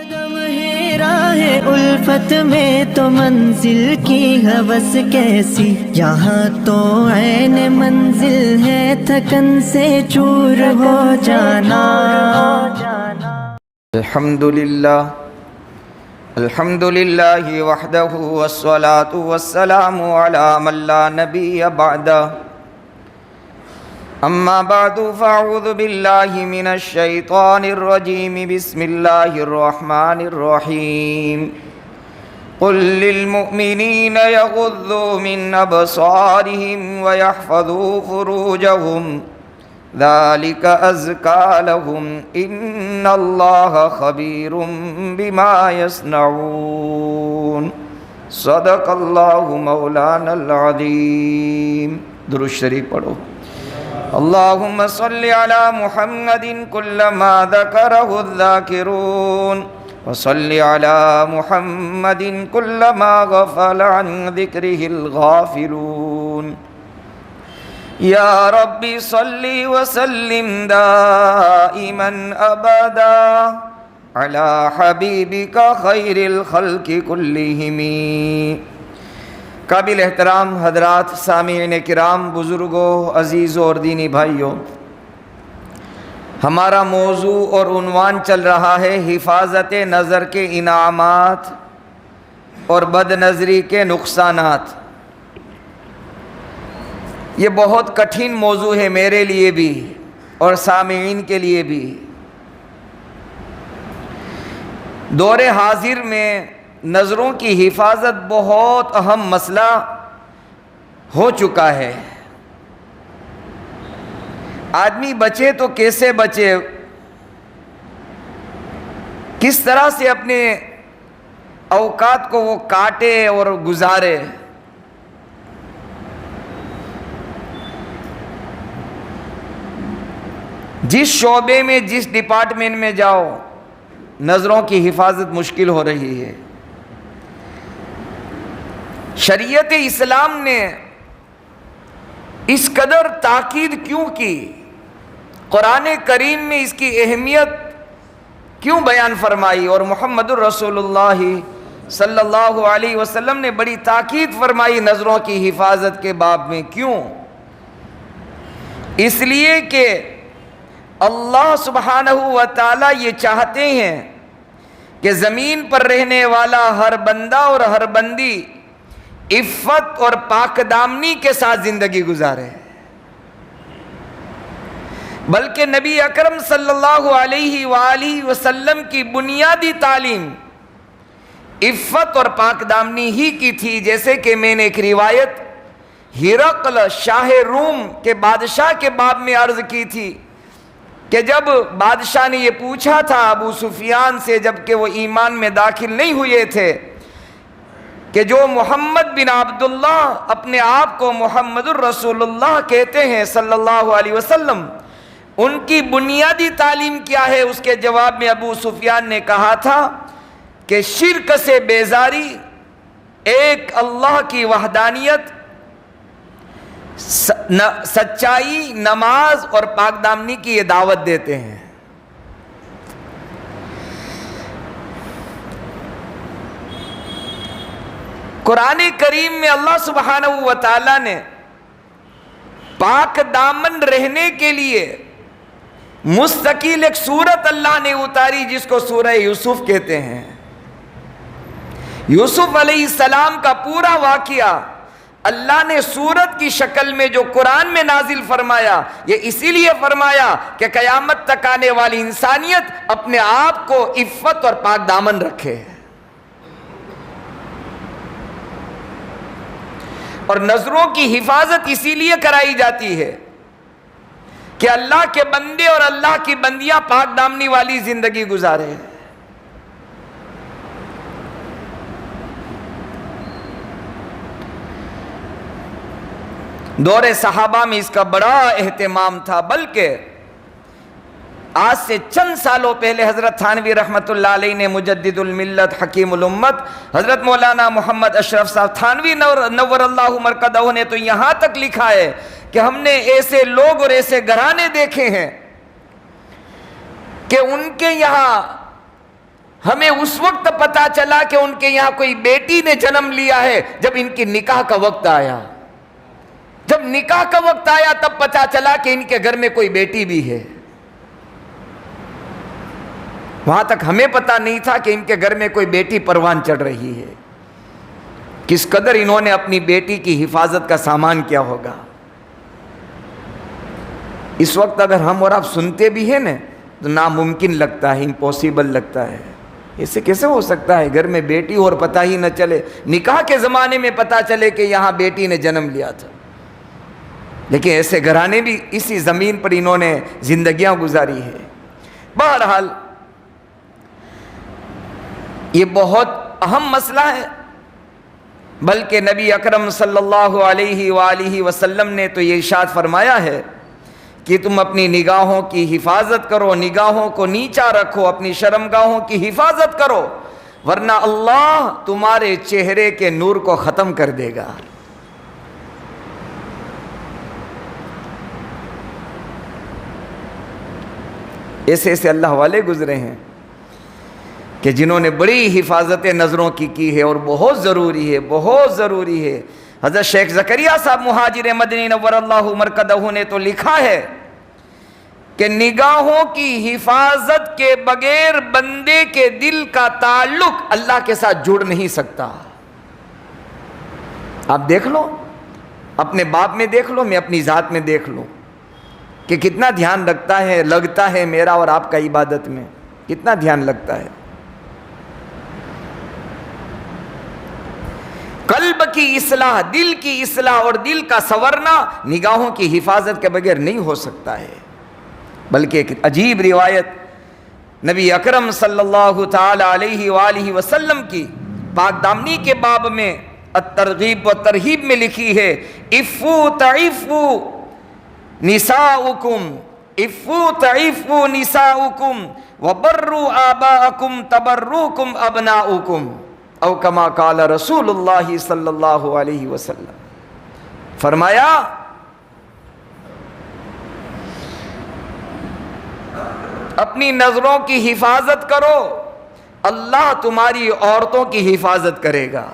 قدم ہے راہ الفت میں تو منزل کی ہوس کیسی، یہاں تو عین منزل ہے تھکن سے چور ہو جانا۔ الحمدللہ وحدہ والصلاة والسلام علی من لا نبی بعدہ، اما بعد فاعوذ باللہ من الشیطان الرجیم، بسم اللہ الرحمن الرحیم۔ قل للمؤمنین یغضوا من ابصارهم ویحفظوا فروجهم ذلك ازکى لهم ان اللہ خبیر بما یصنعون۔ صدق اللہ مولانا العظیم۔ درود شریف پڑھو۔ اللہم صل علی محمد کلما ذکرہ الذاکرون، وصل علی محمد کلما غفل عن ذکرہ الغافلون۔ یا رب صل وسلم دائما ابدا علی حبیبک خیر الخلق کلہم۔ قابل احترام حضرات، سامعین کرام، بزرگوں، عزیزوں اور دینی بھائیوں، ہمارا موضوع اور عنوان چل رہا ہے حفاظت نظر کے انعامات اور بد نظری کے نقصانات۔ یہ بہت کٹھن موضوع ہے میرے لیے بھی اور سامعین کے لیے بھی۔ دور حاضر میں نظروں کی حفاظت بہت اہم مسئلہ ہو چکا ہے۔ آدمی بچے تو کیسے بچے، کس طرح سے اپنے اوقات کو وہ کاٹے اور گزارے۔ جس شعبے میں، جس ڈپارٹمنٹ میں جاؤ، نظروں کی حفاظت مشکل ہو رہی ہے۔ شریعت اسلام نے اس قدر تاکید کیوں کی؟ قرآن کریم میں اس کی اہمیت کیوں بیان فرمائی؟ اور محمد الرسول اللہ صلی اللہ علیہ وسلم نے بڑی تاکید فرمائی نظروں کی حفاظت کے باب میں۔ کیوں؟ اس لیے کہ اللہ سبحانہ و تعالی یہ چاہتے ہیں کہ زمین پر رہنے والا ہر بندہ اور ہر بندی عفت اور پاک دامنی کے ساتھ زندگی گزارے، بلکہ نبی اکرم صلی اللہ علیہ وآلہ وسلم کی بنیادی تعلیم عفت اور پاک دامنی ہی کی تھی۔ جیسے کہ میں نے ایک روایت ہرقل شاہ روم کے بادشاہ کے باب میں عرض کی تھی کہ جب بادشاہ نے یہ پوچھا تھا ابو سفیان سے، جب کہ وہ ایمان میں داخل نہیں ہوئے تھے، کہ جو محمد بن عبداللہ اپنے آپ کو محمد الرسول اللہ کہتے ہیں صلی اللہ علیہ وسلم، ان کی بنیادی تعلیم کیا ہے؟ اس کے جواب میں ابو سفیان نے کہا تھا کہ شرک سے بیزاری، ایک اللہ کی وحدانیت، سچائی، نماز اور پاک دامنی کی یہ دعوت دیتے ہیں۔ قرآن کریم میں اللہ سبحانہ و تعالی نے پاک دامن رہنے کے لیے مستقل ایک سورت اللہ نے اتاری، جس کو سورہ یوسف کہتے ہیں۔ یوسف علیہ السلام کا پورا واقعہ اللہ نے سورت کی شکل میں جو قرآن میں نازل فرمایا، یہ اسی لیے فرمایا کہ قیامت تک آنے والی انسانیت اپنے آپ کو عفت اور پاک دامن رکھے۔ اور نظروں کی حفاظت اسی لیے کرائی جاتی ہے کہ اللہ کے بندے اور اللہ کی بندیاں پاک دامنی والی زندگی گزارے۔ دور صحابہ میں اس کا بڑا اہتمام تھا، بلکہ آج سے چند سالوں پہلے حضرت تھانوی رحمۃ اللہ علیہ نے، مجدد الملت حکیم الامت حضرت مولانا محمد اشرف صاحب تھانوی نور اللہ مرقدہ نے تو یہاں تک لکھا ہے کہ ہم نے ایسے لوگ اور ایسے گھرانے دیکھے ہیں کہ ان کے یہاں ہمیں اس وقت پتا چلا کہ ان کے یہاں کوئی بیٹی نے جنم لیا ہے جب ان کی نکاح کا وقت آیا. جب نکاح کا وقت آیا تب پتا چلا کہ ان کے گھر میں کوئی بیٹی بھی ہے. وہاں تک ہمیں پتا نہیں تھا کہ ان کے گھر میں کوئی بیٹی پروان چڑھ رہی ہے. کس قدر انہوں نے اپنی بیٹی کی حفاظت کا سامان کیا ہوگا. اس وقت اگر ہم اور آپ سنتے بھی ہیں نا تو ناممکن لگتا ہے, امپوسیبل لگتا ہے. اسے کیسے ہو سکتا ہے گھر میں بیٹی اور پتہ ہی نہ چلے. نکاح کے زمانے میں پتہ چلے کہ یہاں بیٹی نے جنم لیا تھا. لیکن ایسے گھرانے بھی اسی زمین پر انہوں نے زندگیاں گزاری ہے. بہرحال یہ بہت اہم مسئلہ ہے, بلکہ نبی اکرم صلی اللہ علیہ وآلہ وسلم نے تو یہ ارشاد فرمایا ہے کہ تم اپنی نگاہوں کی حفاظت کرو, نگاہوں کو نیچا رکھو, اپنی شرمگاہوں کی حفاظت کرو, ورنہ اللہ تمہارے چہرے کے نور کو ختم کر دے گا. ایسے ایسے اللہ والے گزرے ہیں کہ جنہوں نے بڑی حفاظت نظروں کی ہے, اور بہت ضروری ہے, بہت ضروری ہے. حضرت شیخ زکریا صاحب مہاجر مدنی نور اللہ مرکزہ نے تو لکھا ہے کہ نگاہوں کی حفاظت کے بغیر بندے کے دل کا تعلق اللہ کے ساتھ جڑ نہیں سکتا. آپ دیکھ لو, اپنے باپ میں دیکھ لو, میں اپنی ذات میں دیکھ لوں کہ کتنا دھیان لگتا ہے میرا اور آپ کا عبادت میں, کتنا دھیان لگتا ہے. قلب کی اصلاح, دل کی اصلاح اور دل کا سنورنا نگاہوں کی حفاظت کے بغیر نہیں ہو سکتا ہے. بلکہ ایک عجیب روایت نبی اکرم صلی اللہ تعالی علیہ وآلہ وسلم کی پاک دامنی کے باب میں الترغیب و ترہیب میں لکھی ہے, عفو تعفو نساؤکم, عفو تعفو نساؤکم وبروا آباءکم تبروکم ابناؤکم, او کما قال رسول اللہ صلی اللہ علیہ وسلم. فرمایا اپنی نظروں کی حفاظت کرو, اللہ تمہاری عورتوں کی حفاظت کرے گا.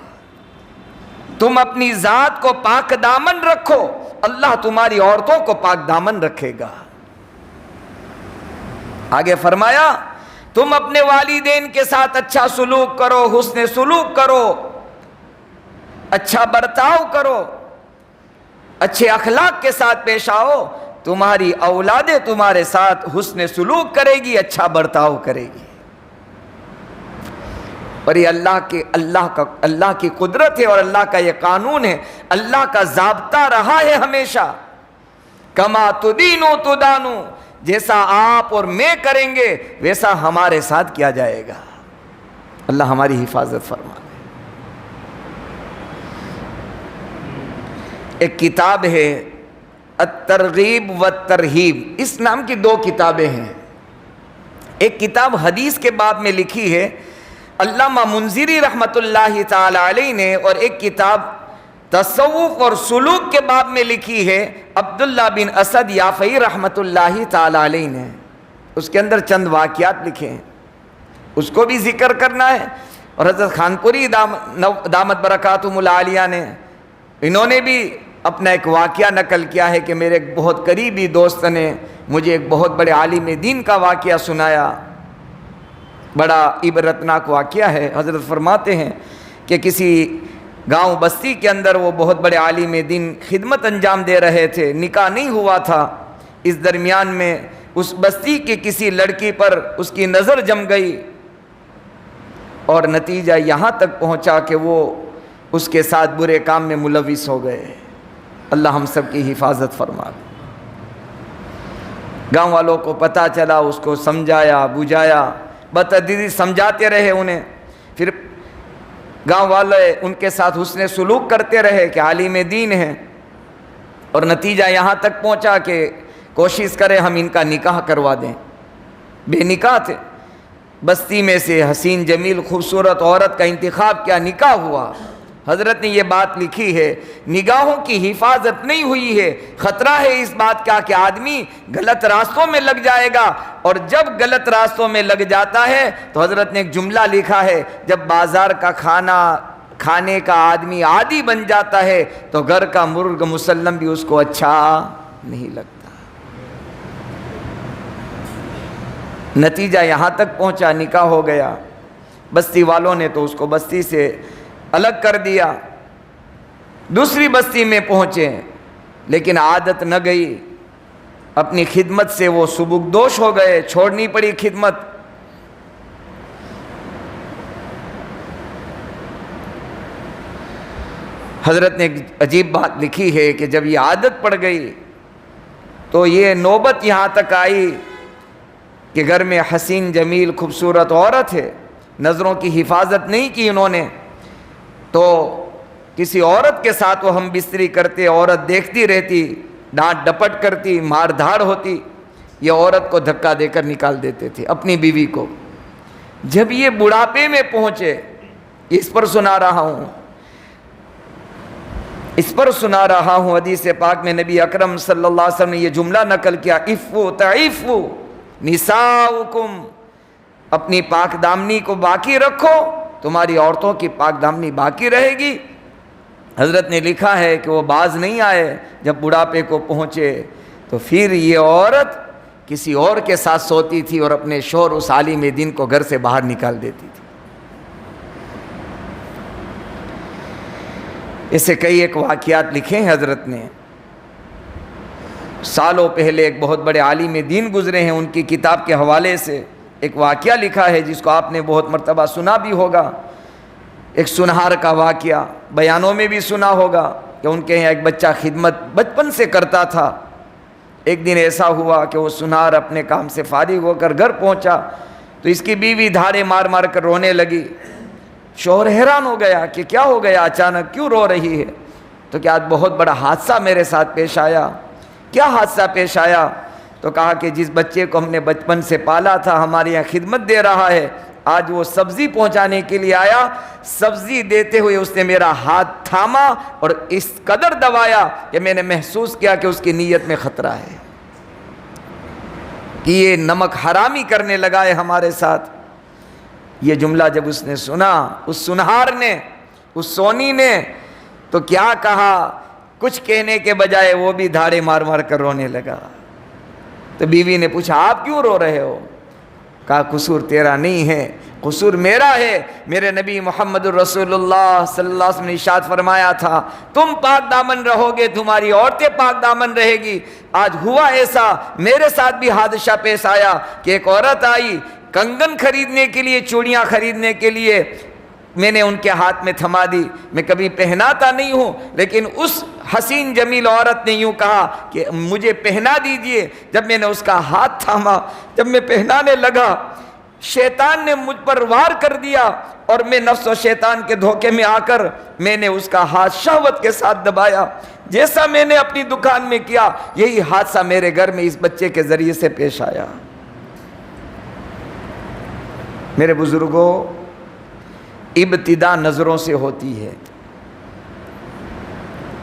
تم اپنی ذات کو پاک دامن رکھو, اللہ تمہاری عورتوں کو پاک دامن رکھے گا. آگے فرمایا تم اپنے والدین کے ساتھ اچھا سلوک کرو, حسن سلوک کرو, اچھا برتاؤ کرو, اچھے اخلاق کے ساتھ پیش آؤ, تمہاری اولادیں تمہارے ساتھ حسن سلوک کرے گی, اچھا برتاؤ کرے گی. اور یہ اللہ کی قدرت ہے اور اللہ کا یہ قانون ہے, اللہ کا ضابطہ رہا ہے ہمیشہ. کما تدینو تدانو, جیسا آپ اور میں کریں گے ویسا ہمارے ساتھ کیا جائے گا. اللہ ہماری حفاظت فرمائے. ایک کتاب ہے الترغیب والترہیب, اس نام کی 2 کتابیں ہیں. ایک کتاب حدیث کے باب میں لکھی ہے علامہ منذری رحمۃ اللہ تعالی علیہ نے, اور ایک کتاب تصوف اور سلوک کے باب میں لکھی ہے عبداللہ بن اسد یافعی رحمۃ اللہ تعالی علیہ نے. اس کے اندر چند واقعات لکھے ہیں, اس کو بھی ذکر کرنا ہے. اور حضرت خانپوری دامت برکاتہم العالیہ نے, انہوں نے بھی اپنا ایک واقعہ نقل کیا ہے کہ میرے ایک بہت قریبی دوست نے مجھے ایک بہت بڑے عالم دین کا واقعہ سنایا. بڑا عبرتناک واقعہ ہے. حضرت فرماتے ہیں کہ کسی گاؤں بستی کے اندر وہ بہت بڑے عالم دین خدمت انجام دے رہے تھے, نکاح نہیں ہوا تھا. اس درمیان میں اس بستی کے کسی لڑکی پر اس کی نظر جم گئی, اور نتیجہ یہاں تک پہنچا کہ وہ اس کے ساتھ برے کام میں ملوث ہو گئے. اللہ ہم سب کی حفاظت فرما. گاؤں والوں کو پتہ چلا, اس کو سمجھایا بجھایا, بتدریج سمجھاتے رہے انہیں. پھر گاؤں والے ان کے ساتھ حسن سلوک کرتے رہے کہ عالم دین ہیں, اور نتیجہ یہاں تک پہنچا کہ کوشش کرے ہم ان کا نکاح کروا دیں. بے نکاح تھے. بستی میں سے حسین جمیل خوبصورت عورت کا انتخاب کیا, نکاح ہوا. حضرت نے یہ بات لکھی ہے، نگاہوں کی حفاظت نہیں ہوئی ہے، خطرہ ہے اس بات کا کہ آدمی غلط راستوں میں لگ جائے گا، اور جب غلط راستوں میں لگ جاتا ہے تو حضرت نے ایک جملہ لکھا ہے، جب بازار کا کھانے کا آدمی عادی بن جاتا ہے تو گھر کا مرغ مسلم بھی اس کو اچھا نہیں لگتا۔ نتیجہ یہاں تک پہنچا، نکاح ہو گیا، بستی والوں نے تو اس کو بستی سے الگ کر دیا، دوسری بستی میں پہنچے، لیکن عادت نہ گئی، اپنی خدمت سے وہ سبکدوش ہو گئے، چھوڑنی پڑی خدمت۔ حضرت نے ایک عجیب بات لکھی ہے کہ جب یہ عادت پڑ گئی تو یہ نوبت یہاں تک آئی کہ گھر میں حسین جمیل خوبصورت عورت ہے، نظروں کی حفاظت نہیں کی انہوں نے، تو کسی عورت کے ساتھ وہ ہم بستری کرتے، عورت دیکھتی رہتی، ڈانٹ ڈپٹ کرتی، مار دھاڑ ہوتی، یہ عورت کو دھکا دے کر نکال دیتے تھے اپنی بیوی کو۔ جب یہ بڑھاپے میں پہنچے، اس پر سنا رہا ہوں حدیث پاک میں نبی اکرم صلی اللہ علیہ وسلم نے یہ جملہ نقل کیا، عفو تعفو نساؤکم، اپنی پاک دامنی کو باقی رکھو، تمہاری عورتوں کی پاک دامنی باقی رہے گی۔ حضرت نے لکھا ہے کہ وہ باز نہیں آئے، جب بڑھاپے کو پہنچے تو پھر یہ عورت کسی اور کے ساتھ سوتی تھی اور اپنے شوہر اس عالم دین کو گھر سے باہر نکال دیتی تھی۔ اسے کئی ایک واقعات لکھے ہیں حضرت نے، سالوں پہلے ایک بہت بڑے عالم دین گزرے ہیں، ان کی کتاب کے حوالے سے ایک واقعہ لکھا ہے جس کو آپ نے بہت مرتبہ سنا بھی ہوگا، ایک سنہار کا واقعہ، بیانوں میں بھی سنا ہوگا کہ ان کے یہاں ایک بچہ خدمت بچپن سے کرتا تھا۔ ایک دن ایسا ہوا کہ وہ سنہار اپنے کام سے فارغ ہو کر گھر پہنچا تو اس کی بیوی دھاڑے مار مار کر رونے لگی۔ شوہر حیران ہو گیا کہ کیا ہو گیا، اچانک کیوں رو رہی ہے؟ تو کہ آج بہت بڑا حادثہ میرے ساتھ پیش آیا۔ کیا حادثہ پیش آیا؟ تو کہا کہ جس بچے کو ہم نے بچپن سے پالا تھا، ہمارے یہاں خدمت دے رہا ہے، آج وہ سبزی پہنچانے کے لیے آیا، سبزی دیتے ہوئے اس نے میرا ہاتھ تھاما اور اس قدر دبایا کہ میں نے محسوس کیا کہ اس کی نیت میں خطرہ ہے، کہ یہ نمک حرامی کرنے لگا ہے ہمارے ساتھ۔ یہ جملہ جب اس نے سنا، اس سنہار نے، اس سونی نے، تو کیا کہا؟ کچھ کہنے کے بجائے وہ بھی دھاڑے مار مار کر رونے لگا۔ تو بیوی نے پوچھا آپ کیوں رو رہے ہو؟ کہا قصور تیرا نہیں ہے، قصور میرا ہے۔ میرے نبی محمد الرسول اللہ صلی اللہ علیہ وسلم نے ارشاد فرمایا تھا تم پاک دامن رہو گے، تمہاری عورتیں پاک دامن رہے گی۔ آج ہوا ایسا، میرے ساتھ بھی حادثہ پیش آیا کہ ایک عورت آئی کنگن خریدنے کے لیے، چوڑیاں خریدنے کے لیے، میں نے ان کے ہاتھ میں تھما دی۔ میں کبھی پہناتا نہیں ہوں، لیکن اس حسین جمیل عورت نے یوں کہا کہ مجھے پہنا دیجئے۔ جب میں نے اس کا ہاتھ تھاما، جب میں پہنانے لگا، شیطان نے مجھ پر وار کر دیا اور میں نفس و شیطان کے دھوکے میں آ کر میں نے اس کا ہاتھ شہوت کے ساتھ دبایا۔ جیسا میں نے اپنی دکان میں کیا، یہی حادثہ میرے گھر میں اس بچے کے ذریعے سے پیش آیا۔ میرے بزرگوں، ابتدا نظروں سے ہوتی ہے۔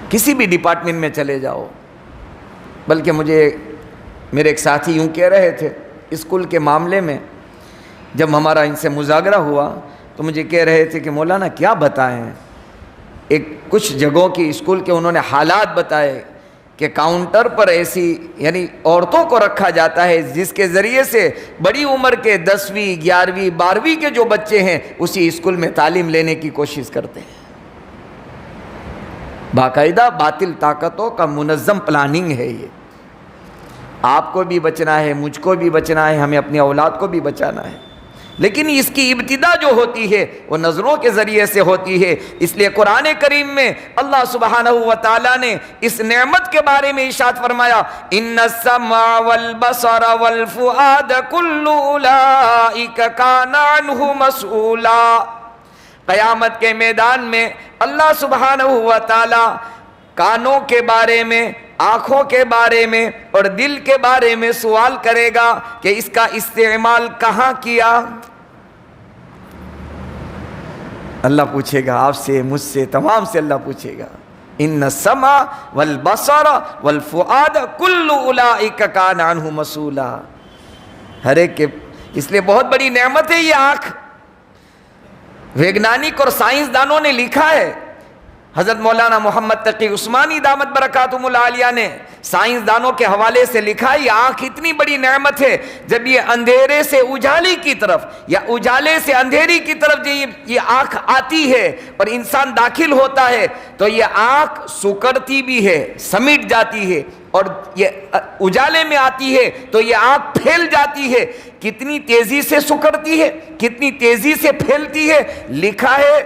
کسی بھی ڈپارٹمنٹ میں چلے جاؤ، بلکہ مجھے میرے ایک ساتھی یوں کہہ رہے تھے اسکول کے معاملے میں، جب ہمارا ان سے مذاکرہ ہوا تو مجھے کہہ رہے تھے کہ مولانا کیا بتائیں، ایک کچھ جگہوں کی اسکول کے انہوں نے حالات بتائے کہ کاؤنٹر پر ایسی یعنی عورتوں کو رکھا جاتا ہے جس کے ذریعے سے بڑی عمر کے 10ویں 11ویں 12ویں کے جو بچے ہیں اسی اسکول میں تعلیم لینے کی کوشش کرتے ہیں۔ باقاعدہ باطل طاقتوں کا منظم پلاننگ ہے یہ۔ آپ کو بھی بچنا ہے، مجھ کو بھی بچنا ہے، ہمیں اپنی اولاد کو بھی بچانا ہے، لیکن اس کی ابتدا جو ہوتی ہے وہ نظروں کے ذریعے سے ہوتی ہے۔ اس لیے قرآن کریم میں اللہ سبحانہ و تعالیٰ نے اس نعمت کے بارے میں ارشاد فرمایا ان السمع والبصر والفؤاد کل اولئک کان عنہ مسئولا۔ قیامت کے میدان میں اللہ سبحانہ و تعالیٰ کانوں کے بارے میں، آنکھوں کے بارے میں اور دل کے بارے میں سوال کرے گا کہ اس کا استعمال کہاں کیا۔ اللہ پوچھے گا آپ سے، مجھ سے، تمام سے اللہ پوچھے گا. ان السمع والبصر والفؤاد کل اولئک کان عنہ مسئولا. ہر ایک کے، اس لیے بہت بڑی نعمت ہے یہ آنکھ. ویگنانک اور سائنسدانوں نے لکھا ہے، حضرت مولانا محمد تقی عثمانی دامت برکاتہم العالیہ نے سائنسدانوں کے حوالے سے لکھا ہے، یہ آنکھ اتنی بڑی نعمت ہے، جب یہ اندھیرے سے اجالے کی طرف یا اجالے سے اندھیری کی طرف یہ آنکھ آتی ہے اور انسان داخل ہوتا ہے تو یہ آنکھ سکڑتی بھی ہے، سمیٹ جاتی ہے، اور یہ اجالے میں آتی ہے تو یہ آنکھ پھیل جاتی ہے. کتنی تیزی سے سکڑتی ہے، کتنی تیزی سے پھیلتی ہے. لکھا ہے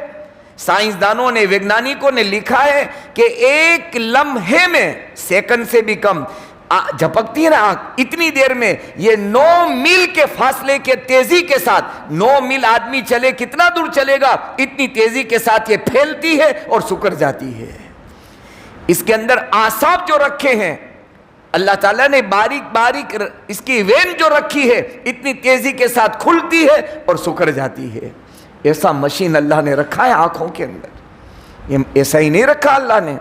سائنسدانوں نے، ویگنانکوں نے لکھا ہے کہ ایک لمحے میں، سیکنڈ سے بھی کم جھپکتی ہے نا آنکھ، اتنی دیر میں یہ 9 میل کے فاصلے کے تیزی کے ساتھ، 9 میل آدمی چلے کتنا دور چلے گا، اتنی تیزی کے ساتھ یہ پھیلتی ہے اور سکڑ جاتی ہے. اس کے اندر اعصاب جو رکھے ہیں اللہ تعالیٰ نے، باریک باریک اس کی وین جو رکھی ہے، اتنی تیزی کے ساتھ کھلتی ہے اور سکڑ جاتی ہے. ایسا مشین اللہ نے رکھا ہے آنکھوں کے اندر، یہ ایسا ہی نہیں رکھا اللہ نے.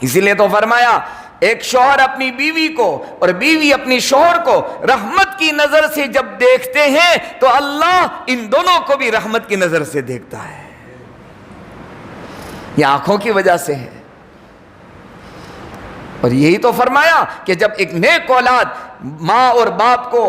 اسی لیے تو فرمایا ایک شوہر اپنی بیوی کو اور بیوی اپنی شوہر کو رحمت کی نظر سے جب دیکھتے ہیں تو اللہ ان دونوں کو بھی رحمت کی نظر سے دیکھتا ہے. یہ آنکھوں کی وجہ سے ہے. اور یہی تو فرمایا کہ جب ایک نیک اولاد ماں اور باپ کو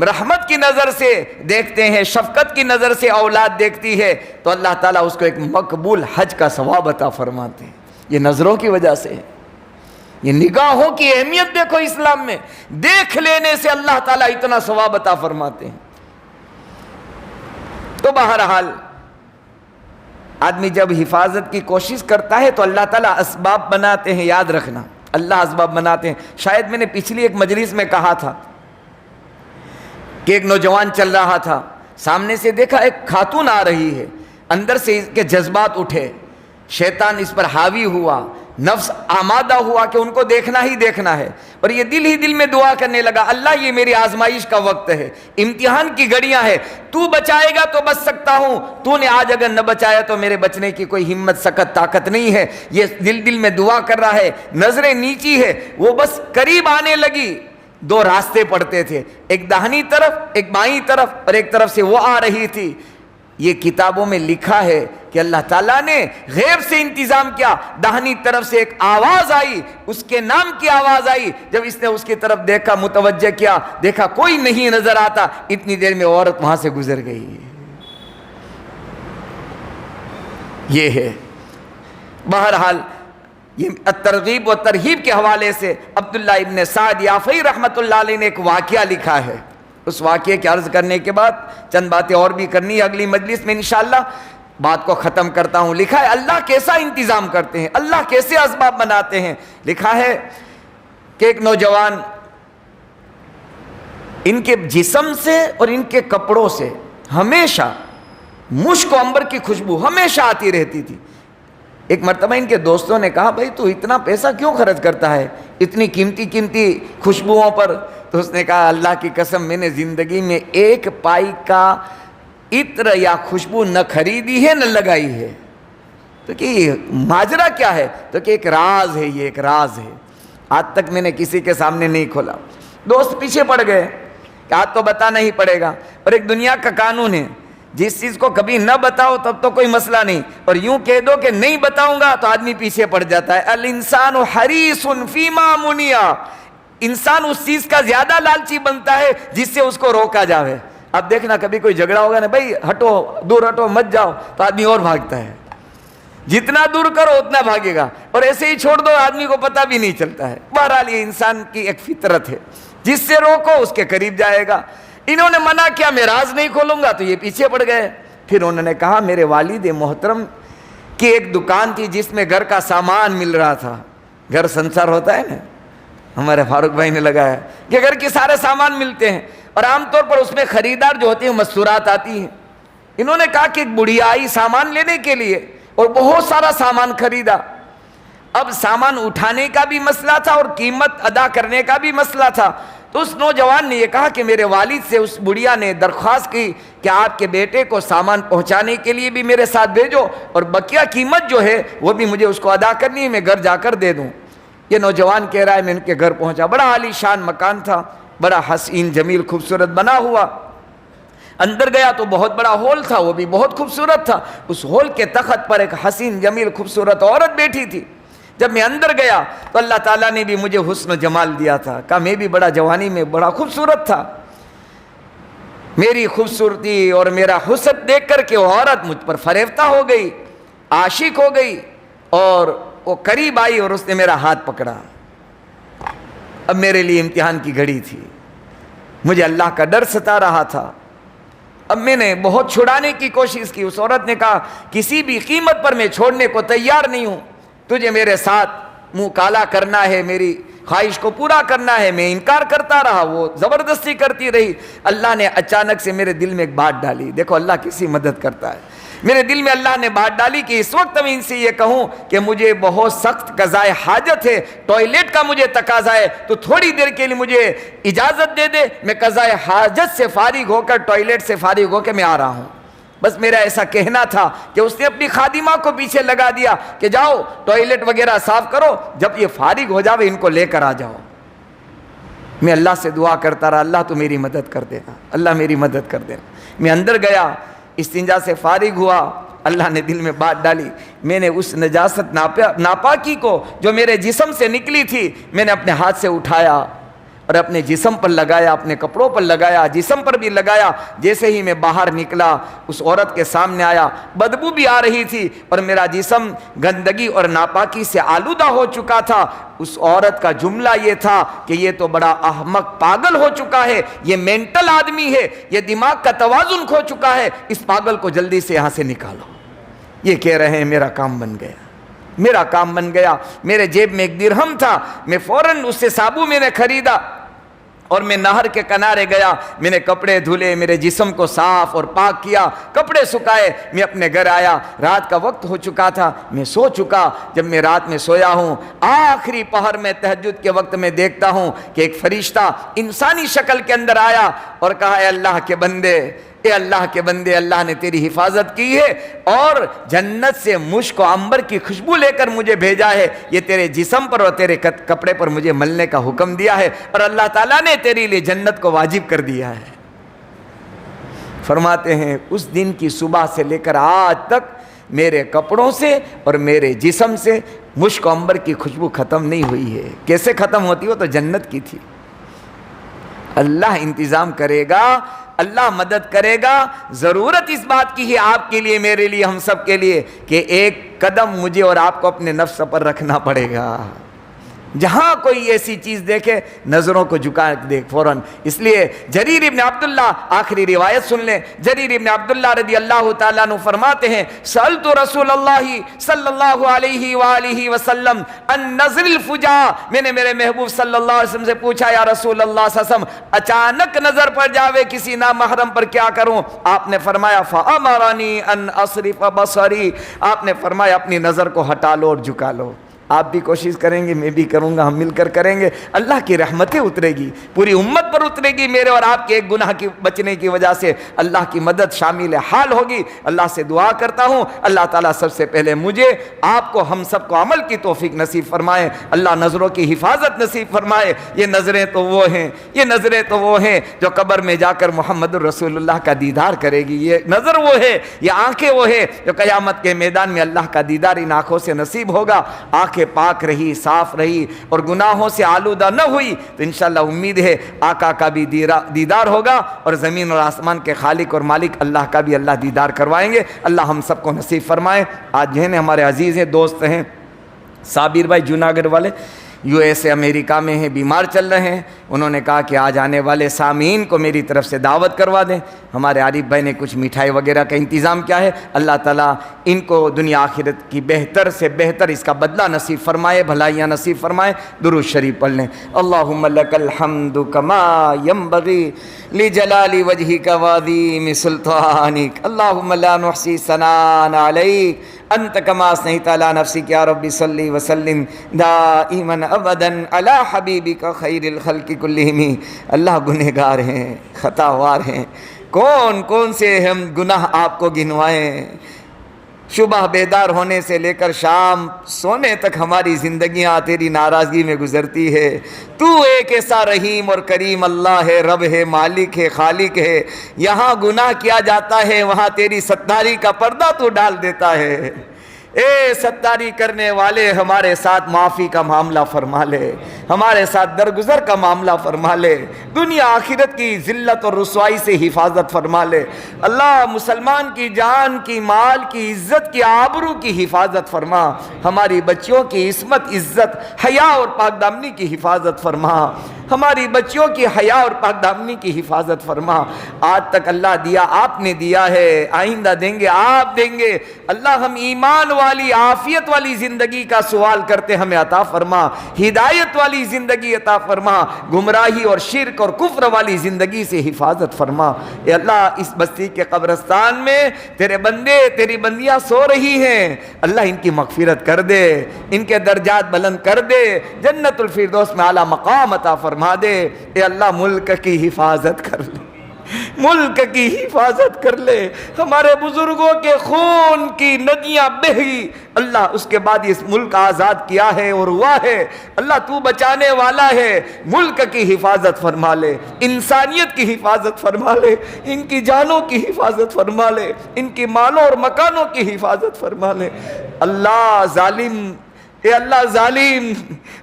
رحمت کی نظر سے دیکھتے ہیں، شفقت کی نظر سے اولاد دیکھتی ہے تو اللہ تعالیٰ اس کو ایک مقبول حج کا ثواب عطا فرماتے ہیں. یہ نظروں کی وجہ سے ہے. یہ نگاہوں کی اہمیت دیکھو اسلام میں، دیکھ لینے سے اللہ تعالیٰ اتنا ثواب عطا فرماتے ہیں. تو بہرحال آدمی جب حفاظت کی کوشش کرتا ہے تو اللہ تعالیٰ اسباب بناتے ہیں. یاد رکھنا، اللہ اسباب بناتے ہیں. شاید میں نے پچھلی ایک مجلس میں کہا تھا کہ ایک نوجوان چل رہا تھا، سامنے سے دیکھا ایک خاتون آ رہی ہے، اندر سے اس کے جذبات اٹھے، شیطان اس پر حاوی ہوا، نفس آمادہ ہوا کہ ان کو دیکھنا ہی دیکھنا ہے، اور یہ دل ہی دل میں دعا کرنے لگا، اللہ یہ میری آزمائش کا وقت ہے، امتحان کی گھڑیاں ہے، تو بچائے گا تو بچ سکتا ہوں، تو نے آج اگر نہ بچایا تو میرے بچنے کی کوئی ہمت سکت طاقت نہیں ہے. یہ دل میں دعا کر رہا ہے، نظریں نیچی ہے، وہ بس قریب آنے لگی. 2 راستے پڑتے تھے، ایک داہنی طرف ایک بائیں طرف، اور ایک طرف سے وہ آ رہی تھی. یہ کتابوں میں لکھا ہے کہ اللہ تعالیٰ نے غیب سے انتظام کیا. داہنی طرف سے ایک آواز آئی، اس کے نام کی آواز آئی. جب اس نے اس کی طرف دیکھا، متوجہ کیا، دیکھا کوئی نہیں نظر آتا، اتنی دیر میں عورت وہاں سے گزر گئی. یہ ہے. بہرحال یہ ترغیب و ترہیب کے حوالے سے عبداللہ ابن سعد یافعی رحمۃ اللہ علیہ نے ایک واقعہ لکھا ہے. اس واقعے کی عرض کرنے کے بعد چند باتیں اور بھی کرنی ہے اگلی مجلس میں انشاءاللہ، بات کو ختم کرتا ہوں. لکھا ہے اللہ کیسا انتظام کرتے ہیں، اللہ کیسے اسباب بناتے ہیں. لکھا ہے کہ ایک نوجوان، ان کے جسم سے اور ان کے کپڑوں سے ہمیشہ مشک و عنبر کی خوشبو ہمیشہ آتی رہتی تھی. ایک مرتبہ ان کے دوستوں نے کہا بھائی تو اتنا پیسہ کیوں خرچ کرتا ہے اتنی قیمتی قیمتی خوشبوؤں پر؟ تو اس نے کہا اللہ کی قسم میں نے زندگی میں 1 پائی کا عطر یا خوشبو نہ خریدی ہے نہ لگائی ہے. تو کہ ماجرا کیا ہے؟ تو کہ ایک راز ہے، یہ ایک راز ہے، آج تک میں نے کسی کے سامنے نہیں کھولا. دوست پیچھے پڑ گئے کہ آج تو بتانا ہی پڑے گا. اور ایک دنیا کا قانون ہے، جس چیز کو کبھی نہ بتاؤ تب تو کوئی مسئلہ نہیں، اور یوں کہہ دو کہ نہیں بتاؤں گا تو آدمی پیچھے پڑ جاتا ہے. الانسان حریص فیما منیا، انسان اس چیز کا زیادہ لالچی بنتا ہے جس سے اس کو روکا جاوے. اب دیکھنا کبھی کوئی جھگڑا ہوگا نا، بھائی ہٹو، دور ہٹو، مت جاؤ، تو آدمی اور بھاگتا ہے. جتنا دور کرو اتنا بھاگے گا، اور ایسے ہی چھوڑ دو آدمی کو پتہ بھی نہیں چلتا ہے. بہرحال یہ انسان کی ایک فطرت ہے، جس سے روکو اس کے قریب جائے گا. انہوں نے منع کیا میں راز نہیں کھولوں گا، تو یہ پیچھے پڑ گئے. پھر انہوں نے کہا میرے والد محترم کی ایک دکان تھی جس میں گھر کا سامان مل رہا تھا. گھر سنسار ہوتا ہے نا، ہمارے فاروق بھائی نے لگایا کہ گھر کے سارے سامان ملتے ہیں، اور عام طور پر اس میں خریدار جو ہوتے ہیں مستورات آتی ہیں. انہوں نے کہا کہ ایک بڑھیا آئی سامان لینے کے لیے، اور بہت سارا سامان خریدا. اب سامان اٹھانے کا بھی مسئلہ تھا اور قیمت ادا کرنے کا بھی مسئلہ تھا. تو اس نوجوان نے یہ کہا کہ میرے والد سے اس بڑھیا نے درخواست کی کہ آپ کے بیٹے کو سامان پہنچانے کے لیے بھی میرے ساتھ بھیجو، اور بقیہ قیمت جو ہے وہ بھی مجھے اس کو ادا کرنی ہے، میں گھر جا کر دے دوں۔ یہ نوجوان کہہ رہا ہے میں ان کے گھر پہنچا، بڑا عالی شان مکان تھا، بڑا حسین جمیل خوبصورت بنا ہوا۔ اندر گیا تو بہت بڑا ہال تھا، وہ بھی بہت خوبصورت تھا۔ اس ہال کے تخت پر ایک حسین جمیل خوبصورت عورت بیٹھی تھی۔ جب میں اندر گیا تو اللہ تعالیٰ نے بھی مجھے حسن و جمال دیا تھا، کہا میں بھی بڑا جوانی میں بڑا خوبصورت تھا۔ میری خوبصورتی اور میرا حسن دیکھ کر کے وہ عورت مجھ پر فریفتہ ہو گئی، عاشق ہو گئی، اور وہ قریب آئی اور اس نے میرا ہاتھ پکڑا۔ اب میرے لیے امتحان کی گھڑی تھی، مجھے اللہ کا ڈر ستا رہا تھا۔ اب میں نے بہت چھڑانے کی کوشش کی۔ اس عورت نے کہا کسی بھی قیمت پر میں چھوڑنے کو تیار نہیں ہوں، تجھے میرے ساتھ منہ کالا کرنا ہے، میری خواہش کو پورا کرنا ہے۔ میں انکار کرتا رہا، وہ زبردستی کرتی رہی۔ اللہ نے اچانک سے میرے دل میں ایک بات ڈالی، دیکھو اللہ کیسی مدد کرتا ہے۔ میرے دل میں اللہ نے بات ڈالی کہ اس وقت میں ان سے یہ کہوں کہ مجھے بہت سخت قضائے حاجت ہے، ٹوائلٹ کا مجھے تقاضا ہے، تو تھوڑی دیر کے لیے مجھے اجازت دے دے، میں قضائے حاجت سے فارغ ہو کر ٹوائلٹ سے فارغ ہو کے میں آ رہا ہوں۔ بس میرا ایسا کہنا تھا کہ اس نے اپنی خادمہ کو پیچھے لگا دیا کہ جاؤ ٹوائلٹ وغیرہ صاف کرو، جب یہ فارغ ہو جاوے ان کو لے کر آ جاؤ۔ میں اللہ سے دعا کرتا رہا، اللہ تو میری مدد کر دینا، اللہ میری مدد کر دینا۔ میں اندر گیا، استنجا سے فارغ ہوا، اللہ نے دل میں بات ڈالی۔ میں نے اس نجاست ناپاکی کو جو میرے جسم سے نکلی تھی، میں نے اپنے ہاتھ سے اٹھایا اور اپنے جسم پر لگایا، اپنے کپڑوں پر لگایا، جسم پر بھی لگایا۔ جیسے ہی میں باہر نکلا اس عورت کے سامنے آیا، بدبو بھی آ رہی تھی اور میرا جسم گندگی اور ناپاکی سے آلودہ ہو چکا تھا۔ اس عورت کا جملہ یہ تھا کہ یہ تو بڑا احمق پاگل ہو چکا ہے، یہ مینٹل آدمی ہے، یہ دماغ کا توازن کھو چکا ہے، اس پاگل کو جلدی سے یہاں سے نکالو۔ یہ کہہ رہے ہیں میرا کام بن گیا، میرا کام بن گیا۔ میرے جیب میں ایک درہم تھا، میں فوراً اس سے صابو میں نے خریدا اور میں نہر کے کنارے گیا، میں نے کپڑے دھلے، میرے جسم کو صاف اور پاک کیا، کپڑے سکھائے، میں اپنے گھر آیا۔ رات کا وقت ہو چکا تھا، میں سو چکا۔ جب میں رات میں سویا ہوں، آخری پہر میں تہجد کے وقت میں دیکھتا ہوں کہ ایک فرشتہ انسانی شکل کے اندر آیا اور کہا اے اللہ کے بندے، اے اللہ کے بندے، اللہ نے تیری حفاظت کی ہے اور جنت سے مشک و عنبر کی خوشبو لے کر مجھے بھیجا ہے، یہ تیرے جسم پر اور تیرے کپڑے پر مجھے ملنے کا حکم دیا ہے، اور اللہ تعالیٰ نے تیرے لیے جنت کو واجب کر دیا ہے۔ فرماتے ہیں اس دن کی صبح سے لے کر آج تک میرے کپڑوں سے اور میرے جسم سے مشک و عنبر کی خوشبو ختم نہیں ہوئی ہے۔ کیسے ختم ہوتی؟ وہ تو جنت کی تھی۔ اللہ انتظام کرے گا، اللہ مدد کرے گا۔ ضرورت اس بات کی ہے آپ کے لیے، میرے لیے، ہم سب کے لیے، کہ ایک قدم مجھے اور آپ کو اپنے نفس پر رکھنا پڑے گا۔ جہاں کوئی ایسی چیز دیکھے نظروں کو جھکا دیکھ فوراً۔ اس لیے جریر ابن عبداللہ، آخری روایت سن لیں، جریر ابن عبداللہ رضی اللہ تعالیٰ عنہ فرماتے ہیں سألت رسول اللہ صلی اللہ علیہ وآلہ وسلم ان نظر الفجا، میں نے میرے محبوب صلی اللہ علیہ وسلم سے پوچھا یا رسول اللہ صلی اللہ علیہ وسلم اچانک نظر پڑ جاوے کسی نامحرم پر کیا کروں؟ آپ نے فرمایا فأمرنی ان اصرف بصری، آپ نے فرمایا اپنی نظر کو ہٹا لو اور جھکا لو۔ آپ بھی کوشش کریں گے، میں بھی کروں گا، ہم مل کر کریں گے، اللہ کی رحمتیں اترے گی، پوری امت پر اترے گی، میرے اور آپ کے ایک گناہ کی بچنے کی وجہ سے اللہ کی مدد شامل حال ہوگی۔ اللہ سے دعا کرتا ہوں اللہ تعالیٰ سب سے پہلے مجھے، آپ کو، ہم سب کو عمل کی توفیق نصیب فرمائے، اللہ نظروں کی حفاظت نصیب فرمائے۔ یہ نظریں تو وہ ہیں، یہ نظریں تو وہ ہیں جو قبر میں جا کر محمد الرسول اللہ کا دیدار کرے گی، یہ نظر وہ ہے، یہ آنکھیں وہ ہے جو قیامت کے میدان میں اللہ کا دیدار ان آنکھوں سے نصیب ہوگا۔ آنکھیں پاک رہی، صاف رہی اور گناہوں سے آلودہ نہ ہوئی تو انشاءاللہ امید ہے آقا کا بھی دیدار ہوگا، اور زمین اور آسمان کے خالق اور مالک اللہ کا بھی اللہ دیدار کروائیں گے۔ اللہ ہم سب کو نصیب فرمائے۔ آج جو ہے ہمارے عزیز ہیں، دوست ہیں صابر بھائی جوناگڑھ والے، یو ایس اے امریکہ میں ہیں، بیمار چل رہے ہیں، انہوں نے کہا کہ آج آنے والے سامعین کو میری طرف سے دعوت کروا دیں۔ ہمارے عارف بھائی نے کچھ مٹھائی وغیرہ کا انتظام کیا ہے، اللہ تعالیٰ ان کو دنیا آخرت کی بہتر سے بہتر اس کا بدلہ نصیب فرمائے، بھلائیاں نصیب فرمائے۔ درود شریف پڑھ لیں۔ اللہم لک الحمد کما ینبغی لجلال وجہک وعظیم سلطانک، اللہم لا نحصی ثناء علیک انت کما اثنیت علی نفسک یا رب صلی وسلم دائما ابدا علی حبیبک خیر الخلق کلہم۔ اللہ گنہگار ہیں، خطاوار ہیں، کون سے ہم گناہ آپ کو گنوائیں؟ صبح بیدار ہونے سے لے کر شام سونے تک ہماری زندگیاں تیری ناراضگی میں گزرتی ہے۔ تو ایک ایسا رحیم اور کریم اللہ ہے، رب ہے، مالک ہے، خالق ہے، یہاں گناہ کیا جاتا ہے وہاں تیری ستاری کا پردہ تو ڈال دیتا ہے۔ اے ستاری کرنے والے، ہمارے ساتھ معافی کا معاملہ فرما لے، ہمارے ساتھ درگزر کا معاملہ فرما لے، دنیا آخرت کی ذلت اور رسوائی سے حفاظت فرما لے۔ اللہ مسلمان کی جان کی، مال کی، عزت کی، آبرو کی حفاظت فرما، ہماری بچیوں کی عصمت، عزت، حیا اور پاک دامنی کی حفاظت فرما، ہماری بچیوں کی حیا اور پاک دامنی کی حفاظت فرما۔ آج تک اللہ دیا آپ نے دیا ہے، آئندہ دیں گے آپ دیں گے۔ اللہ ہم ایمان والی، عافیت والی زندگی کا سوال کرتے، ہمیں عطا فرما، ہدایت والی زندگی عطا فرما، گمراہی اور شرک اور کفر والی زندگی سے حفاظت فرما۔ اے اللہ اس بستی کے قبرستان میں تیرے بندے، تیری بندیاں سو رہی ہیں، اللہ ان کی مغفرت کر دے، ان کے درجات بلند کر دے، جنت الفردوس میں اعلیٰ مقام عطا فرما دے۔ اے اللہ ملک کی حفاظت کر لے، ملک کی حفاظت کر لے، ہمارے بزرگوں کے خون کی ندیاں بہی، اللہ اس کے بعد اس ملک آزاد کیا ہے اور ہوا ہے، اللہ تو بچانے والا ہے، ملک کی حفاظت فرما لے، انسانیت کی حفاظت فرما لے، ان کی جانوں کی حفاظت فرما لے، ان کی مالوں اور مکانوں کی حفاظت فرما لے۔ اللہ ظالم، اے اللہ ظالم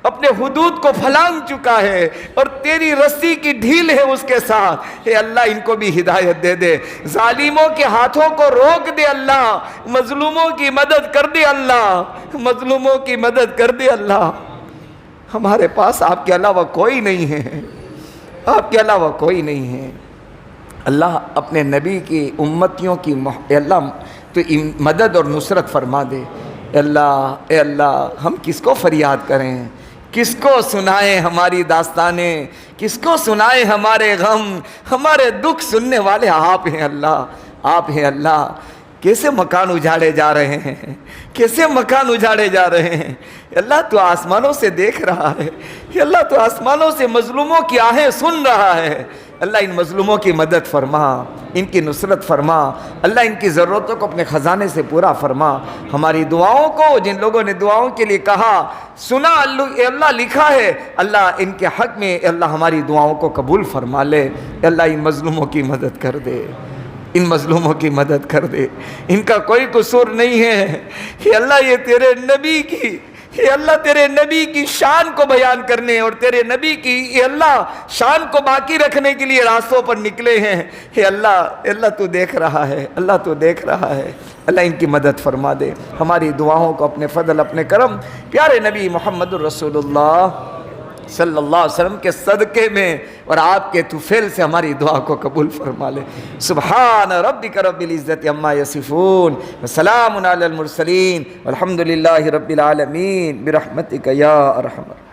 اپنے حدود کو پھلانگ چکا ہے اور تیری رسی کی ڈھیل ہے اس کے ساتھ، اے اللہ ان کو بھی ہدایت دے دے، ظالموں کے ہاتھوں کو روک دے اللہ، مظلوموں کی مدد کر دے اللہ، مظلوموں کی مدد کر دے اللہ۔ ہمارے پاس آپ کے علاوہ کوئی نہیں ہے، آپ کے علاوہ کوئی نہیں ہے۔ اللہ اپنے نبی کی امتیوں کی اے اللہ تو مدد اور نصرت فرما دے۔ اے اللہ ہم کس کو فریاد کریں، کس کو سنائیں ہماری داستانیں، کس کو سنائیں ہمارے غم، ہمارے دکھ سننے والے آپ ہیں اللہ، آپ ہیں اللہ۔ کیسے مکان اجاڑے جا رہے ہیں، کیسے مکان اجاڑے جا رہے ہیں، اللہ تو آسمانوں سے دیکھ رہا ہے، اللہ تو آسمانوں سے مظلوموں کی آہیں سن رہا ہے۔ اللہ ان مظلوموں کی مدد فرما، ان کی نصرت فرما، اللہ ان کی ضرورتوں کو اپنے خزانے سے پورا فرما۔ ہماری دعاؤں کو، جن لوگوں نے دعاؤں کے لیے کہا سنا اے اللہ لکھا ہے، اللہ ان کے حق میں اے اللہ ہماری دعاؤں کو قبول فرما لے۔ اے اللہ ان مظلوموں کی مدد کر دے، ان مظلوموں کی مدد کر دے، ان کا کوئی قصور نہیں ہے۔ کہ اللہ یہ تیرے نبی کی، اے اللہ تیرے نبی کی شان کو بیان کرنے اور تیرے نبی کی اے اللہ شان کو باقی رکھنے کے لیے راستوں پر نکلے ہیں۔ اے اللہ تو دیکھ رہا ہے، اللہ تو دیکھ رہا ہے، اللہ ان کی مدد فرما دے۔ ہماری دعاؤں کو اپنے فضل، اپنے کرم، پیارے نبی محمد الرسول اللہ صلی اللہ علیہ وسلم کے صدقے میں اور آپ کے طفیل سے ہماری دعا کو قبول فرما لے۔ سبحان ربک رب العزت عما یصفون وسلام علی المرسلین والحمد للہ رب العالمین برحمتک یا ارحم الراحمین۔